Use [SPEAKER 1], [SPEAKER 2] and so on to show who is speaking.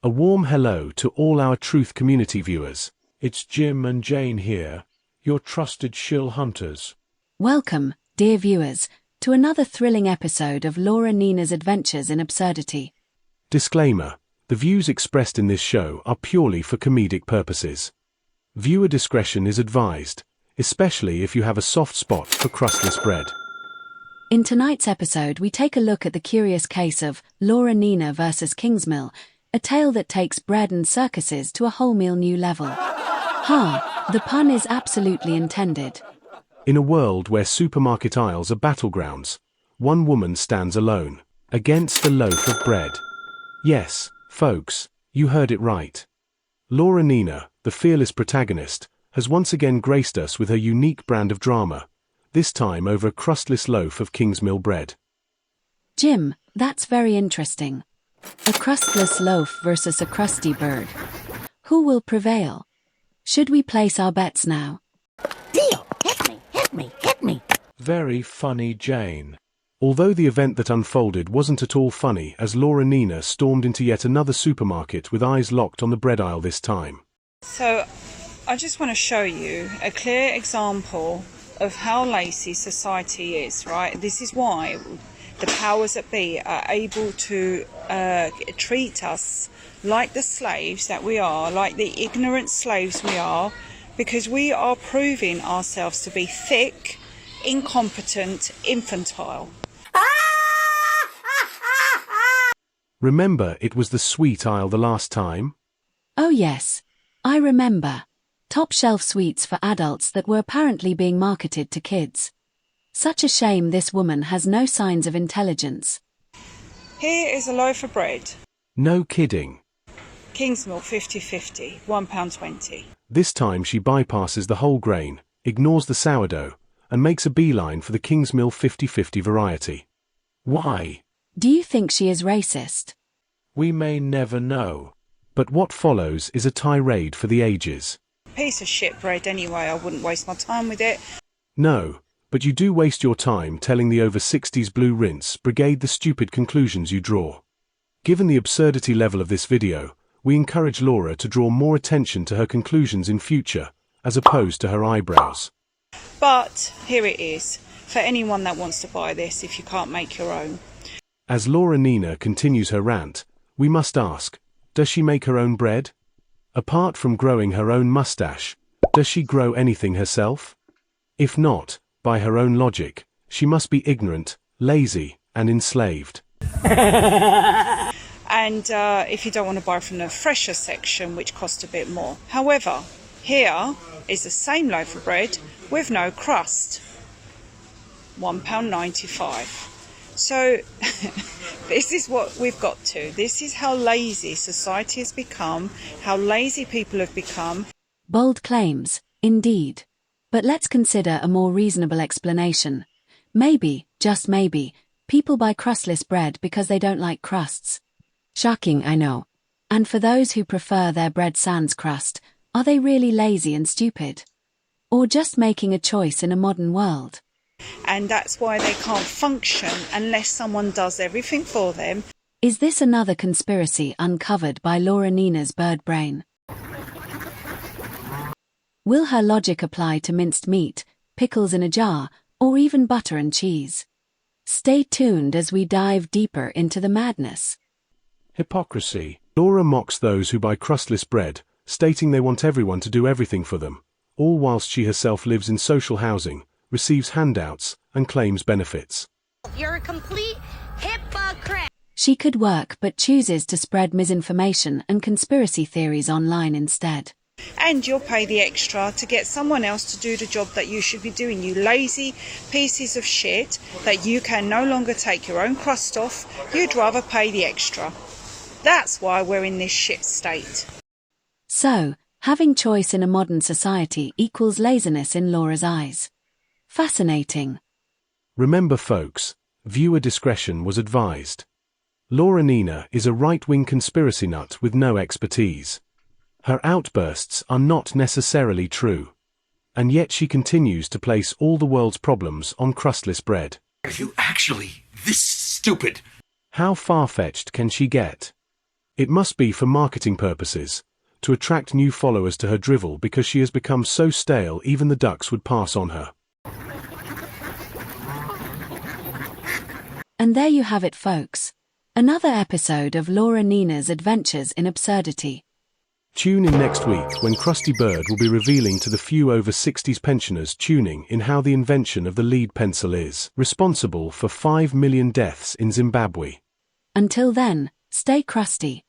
[SPEAKER 1] A warm hello to all our Truth Community viewers. It's Jim and Jane here, your trusted Shill-Hunters.
[SPEAKER 2] Welcome, dear viewers, to another thrilling episode of Laura Nina's Adventures in Absurdity.
[SPEAKER 1] Disclaimer: the views expressed in this show are purely for comedic purposes. Viewer discretion is advised, especially if you have a soft spot for crustless bread.
[SPEAKER 2] In tonight's episode, we take a look at the curious case of Laura Nina versus Kingsmill, a tale that takes bread and circuses to a wholemeal new level. The pun is absolutely intended.
[SPEAKER 1] In a world where supermarket aisles are battlegrounds, one woman stands alone, against a loaf of bread. Yes, folks, you heard it right. Laura Nina, the fearless protagonist, has once again graced us with her unique brand of drama, this time over a crustless loaf of Kingsmill bread.
[SPEAKER 2] Jim, that's very interesting. A crustless loaf versus a crusty bird. Who will prevail? Should we place our bets now?
[SPEAKER 3] Deal! Hit me!
[SPEAKER 1] Very funny, Jane. Although the event that unfolded wasn't at all funny, as Laura Nina stormed into yet another supermarket with eyes locked on the bread aisle this time.
[SPEAKER 4] So, I just want to show you a clear example of how lazy society is, right? This is why the powers that be are able to treat us like the slaves that we are, like the ignorant slaves we are, because we are proving ourselves to be thick, incompetent, infantile.
[SPEAKER 1] Remember it was the sweet aisle the last time?
[SPEAKER 2] Oh yes, I remember. Top shelf sweets for adults that were apparently being marketed to kids. Such a shame this woman has no signs of intelligence.
[SPEAKER 4] Here is a loaf of bread.
[SPEAKER 1] No kidding.
[SPEAKER 4] Kingsmill 50/50, £1.20.
[SPEAKER 1] This time she bypasses the whole grain, ignores the sourdough, and makes a beeline for the Kingsmill 50/50 variety. Why?
[SPEAKER 2] Do you think she is racist?
[SPEAKER 1] We may never know. But what follows is a tirade for the ages.
[SPEAKER 4] Piece of shit bread anyway, I wouldn't waste my time with it.
[SPEAKER 1] No, but you do waste your time telling the over 60s Blue Rinse Brigade the stupid conclusions you draw. Given the absurdity level of this video, we encourage Laura to draw more attention to her conclusions in future, as opposed to her eyebrows.
[SPEAKER 4] But here it is, for anyone that wants to buy this if you can't make your own.
[SPEAKER 1] As Laura Nina continues her rant, we must ask, does she make her own bread? Apart from growing her own mustache, does she grow anything herself? If not, by her own logic, she must be ignorant, lazy, and enslaved.
[SPEAKER 4] And if you don't want to buy from the fresher section, which costs a bit more. However, here is the same loaf of bread with no crust. £1.95. So, this is what we've got to. This is how lazy society has become, how lazy people have become.
[SPEAKER 2] Bold claims, indeed. But let's consider a more reasonable explanation. Maybe, just maybe, people buy crustless bread because they don't like crusts. Shocking, I know. And for those who prefer their bread sans crust, are they really lazy and stupid? Or just making a choice in a modern world?
[SPEAKER 4] And that's why they can't function unless someone does everything for them.
[SPEAKER 2] Is this another conspiracy uncovered by Laura Nina's bird brain? Will her logic apply to minced meat, pickles in a jar, or even butter and cheese? Stay tuned as we dive deeper into the madness.
[SPEAKER 1] Hypocrisy. Laura mocks those who buy crustless bread, stating they want everyone to do everything for them, all whilst she herself lives in social housing, receives handouts, and claims benefits.
[SPEAKER 3] You're a complete hypocrite!
[SPEAKER 2] She could work but chooses to spread misinformation and conspiracy theories online instead.
[SPEAKER 4] And you'll pay the extra to get someone else to do the job that you should be doing, you lazy pieces of shit that you can no longer take your own crust off. You'd rather pay the extra. That's why we're in this shit state.
[SPEAKER 2] So, having choice in a modern society equals laziness in Laura's eyes. Fascinating.
[SPEAKER 1] Remember folks, viewer discretion was advised. Laura Nina is a right-wing conspiracy nut with no expertise. Her outbursts are not necessarily true. And yet she continues to place all the world's problems on crustless bread.
[SPEAKER 5] Are you actually this stupid?
[SPEAKER 1] How far-fetched can she get? It must be for marketing purposes, to attract new followers to her drivel because she has become so stale even the ducks would pass on her.
[SPEAKER 2] And there you have it, folks. Another episode of Laura Nina's Adventures in Absurdity.
[SPEAKER 1] Tune in next week when Crusty Bird will be revealing to the few over 60s pensioners tuning in how the invention of the lead pencil is responsible for 5 million deaths in Zimbabwe.
[SPEAKER 2] Until then, stay crusty.